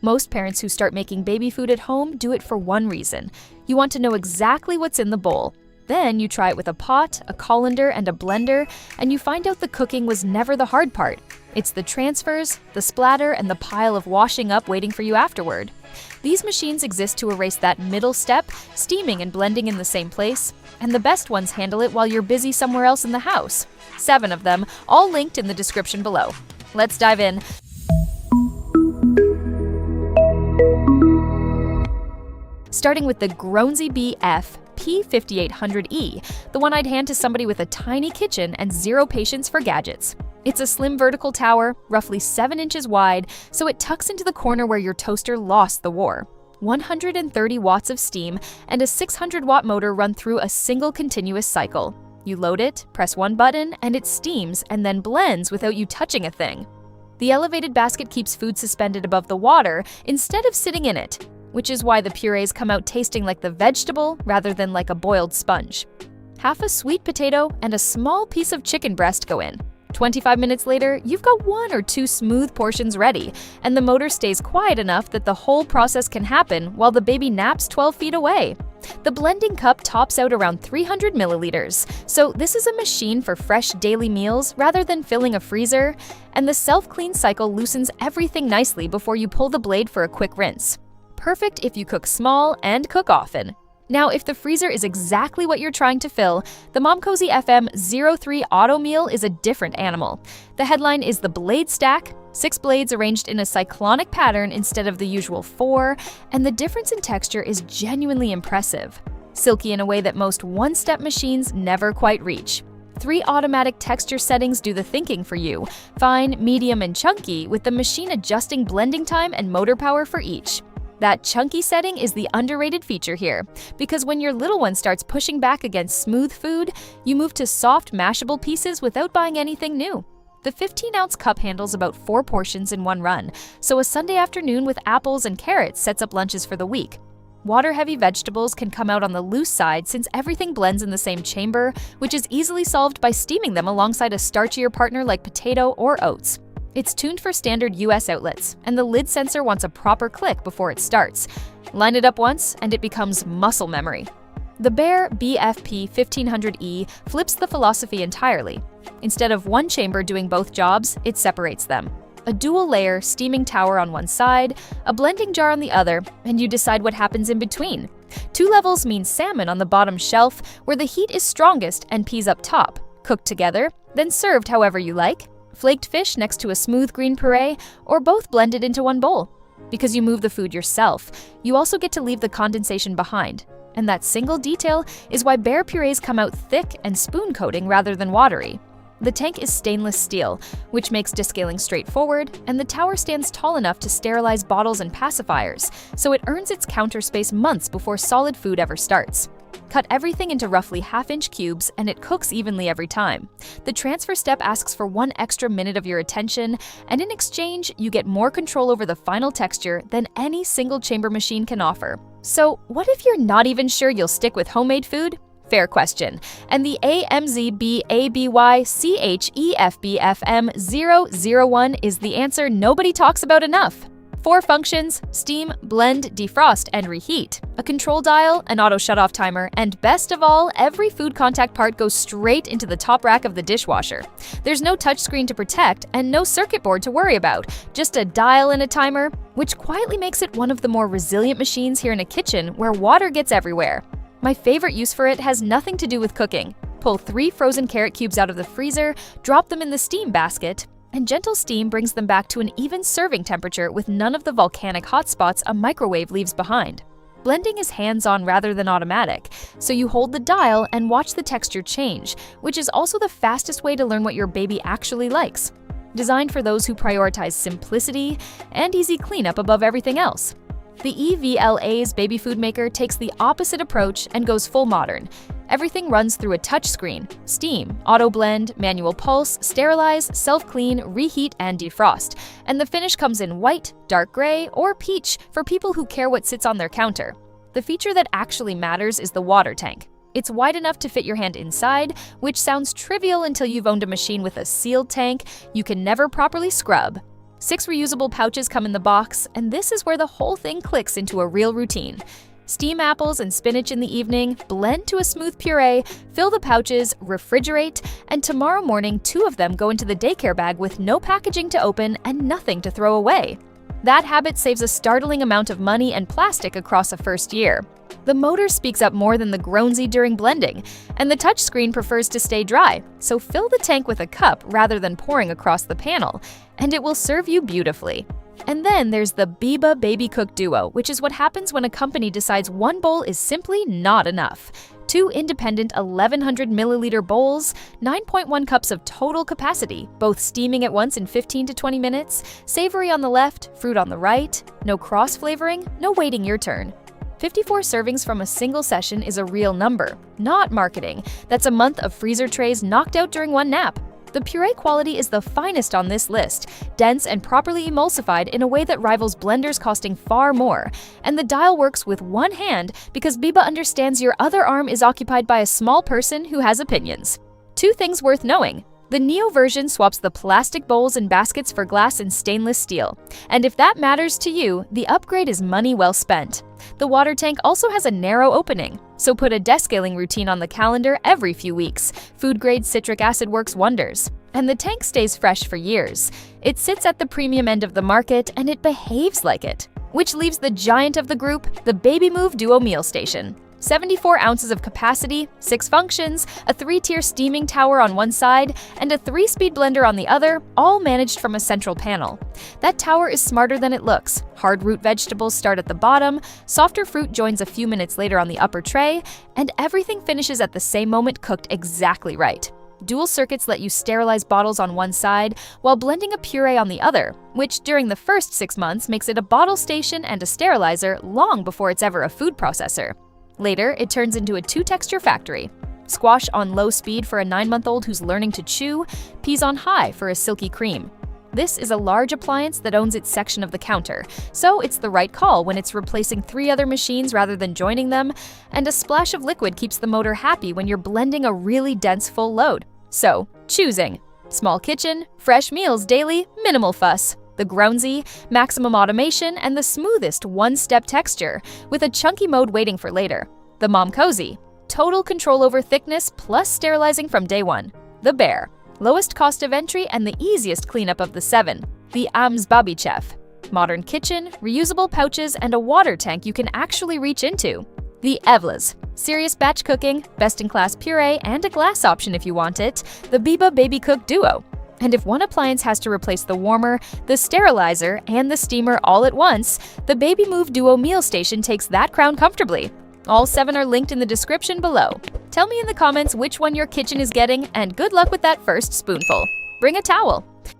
Most parents who start making baby food at home do it for one reason. You want to know exactly what's in the bowl. Then you try it with a pot, a colander, and a blender, and you find out the cooking was never the hard part. It's the transfers, the splatter, and the pile of washing up waiting for you afterward. These machines exist to erase that middle step, steaming and blending in the same place, and the best ones handle it while you're busy somewhere else in the house. 7 of them, all linked in the description below. Let's dive in. Starting with the Grownsy BFP-5800E, the one I'd hand to somebody with a tiny kitchen and zero patience for gadgets. It's a slim vertical tower, roughly 7 inches wide, so it tucks into the corner where your toaster lost the war. 130 watts of steam and a 600-watt motor run through a single continuous cycle. You load it, press one button, and it steams and then blends without you touching a thing. The elevated basket keeps food suspended above the water instead of sitting in it, which is why the purees come out tasting like the vegetable rather than like a boiled sponge. Half a sweet potato and a small piece of chicken breast go in. 25 minutes later, you've got 1 or 2 smooth portions ready, and the motor stays quiet enough that the whole process can happen while the baby naps 12 feet away. The blending cup tops out around 300 milliliters, so this is a machine for fresh daily meals rather than filling a freezer, and the self-clean cycle loosens everything nicely before you pull the blade for a quick rinse. Perfect if you cook small and cook often. Now, if the freezer is exactly what you're trying to fill, the MomCozy FM03 Automeal is a different animal. The headline is the blade stack, 6 blades arranged in a cyclonic pattern instead of the usual 4, and the difference in texture is genuinely impressive. Silky in a way that most one-step machines never quite reach. 3 automatic texture settings do the thinking for you: fine, medium, and chunky, with the machine adjusting blending time and motor power for each. That chunky setting is the underrated feature here, because when your little one starts pushing back against smooth food, you move to soft, mashable pieces without buying anything new. The 15-ounce cup handles about 4 portions in one run, so a Sunday afternoon with apples and carrots sets up lunches for the week. Water-heavy vegetables can come out on the loose side since everything blends in the same chamber, which is easily solved by steaming them alongside a starchier partner like potato or oats. It's tuned for standard US outlets, and the lid sensor wants a proper click before it starts. Line it up once, and it becomes muscle memory. The Bear BFP-1500E flips the philosophy entirely. Instead of one chamber doing both jobs, it separates them. A dual-layer steaming tower on one side, a blending jar on the other, and you decide what happens in between. 2 levels mean salmon on the bottom shelf, where the heat is strongest, and peas up top, cooked together, then served however you like. Flaked fish next to a smooth green puree, or both blended into one bowl. Because you move the food yourself, you also get to leave the condensation behind. And that single detail is why Bear purees come out thick and spoon-coating rather than watery. The tank is stainless steel, which makes descaling straightforward, and the tower stands tall enough to sterilize bottles and pacifiers, so it earns its counter space months before solid food ever starts. Cut everything into roughly half-inch cubes, and it cooks evenly every time. The transfer step asks for 1 extra minute of your attention, and in exchange, you get more control over the final texture than any single-chamber machine can offer. So, what if you're not even sure you'll stick with homemade food? Fair question. And the AMZ Babycook FM001 is the answer nobody talks about enough. 4 functions: steam, blend, defrost, and reheat. A control dial, an auto shutoff timer, and best of all, every food contact part goes straight into the top rack of the dishwasher. There's no touchscreen to protect and no circuit board to worry about, just a dial and a timer, which quietly makes it one of the more resilient machines here in a kitchen where water gets everywhere. My favorite use for it has nothing to do with cooking. Pull 3 frozen carrot cubes out of the freezer, drop them in the steam basket, and gentle steam brings them back to an even serving temperature with none of the volcanic hotspots a microwave leaves behind. Blending is hands-on rather than automatic, so you hold the dial and watch the texture change, which is also the fastest way to learn what your baby actually likes. Designed for those who prioritize simplicity and easy cleanup above everything else. The EVLA's baby food maker takes the opposite approach and goes full modern. Everything runs through a touchscreen: steam, auto blend, manual pulse, sterilize, self-clean, reheat, and defrost. And the finish comes in white, dark gray, or peach for people who care what sits on their counter. The feature that actually matters is the water tank. It's wide enough to fit your hand inside, which sounds trivial until you've owned a machine with a sealed tank you can never properly scrub. 6 reusable pouches come in the box, and this is where the whole thing clicks into a real routine. Steam apples and spinach in the evening, blend to a smooth puree, fill the pouches, refrigerate, and tomorrow morning 2 of them go into the daycare bag with no packaging to open and nothing to throw away. That habit saves a startling amount of money and plastic across a first year. The motor speaks up more than the Grownsy during blending, and the touchscreen prefers to stay dry, so fill the tank with a cup rather than pouring across the panel, and it will serve you beautifully. And then there's the Beaba Babycook Duo, which is what happens when a company decides one bowl is simply not enough. 2 independent 1100 milliliter bowls, 9.1 cups of total capacity, both steaming at once in 15 to 20 minutes, savory on the left, fruit on the right, no cross-flavoring, no waiting your turn. 54 servings from a single session is a real number, not marketing. That's a month of freezer trays knocked out during one nap. The puree quality is the finest on this list, dense and properly emulsified in a way that rivals blenders costing far more. And the dial works with one hand because Beaba understands your other arm is occupied by a small person who has opinions. 2 things worth knowing. The Neo version swaps the plastic bowls and baskets for glass and stainless steel. And if that matters to you, the upgrade is money well spent. The water tank also has a narrow opening, so put a descaling routine on the calendar every few weeks. Food-grade citric acid works wonders. And the tank stays fresh for years. It sits at the premium end of the market, and it behaves like it. Which leaves the giant of the group, the Babymoov Duo meal station. 74 ounces of capacity, 6 functions, a 3-tier steaming tower on one side, and a 3-speed blender on the other, all managed from a central panel. That tower is smarter than it looks. Hard root vegetables start at the bottom, softer fruit joins a few minutes later on the upper tray, and everything finishes at the same moment cooked exactly right. Dual circuits let you sterilize bottles on one side while blending a puree on the other, which during the first 6 months makes it a bottle station and a sterilizer long before it's ever a food processor. Later, it turns into a 2-texture factory. Squash on low speed for a 9-month-old who's learning to chew, peas on high for a silky cream. This is a large appliance that owns its section of the counter, so it's the right call when it's replacing 3 other machines rather than joining them, and a splash of liquid keeps the motor happy when you're blending a really dense full load. So, choosing. Small kitchen, fresh meals daily, minimal fuss. The Grownsy, maximum automation, and the smoothest one-step texture, with a chunky mode waiting for later. The MomCozy, total control over thickness plus sterilizing from day one. The Bear, lowest cost of entry and the easiest cleanup of the 7. The AMZ Baby Chef, modern kitchen, reusable pouches, and a water tank you can actually reach into. The EVLAs, serious batch cooking, best-in-class puree, and a glass option if you want it. The Beaba Babycook Duo. And if one appliance has to replace the warmer, the sterilizer, and the steamer all at once, the Babymoov Duo meal station takes that crown comfortably. All 7 are linked in the description below. Tell me in the comments which one your kitchen is getting, and good luck with that first spoonful. Bring a towel.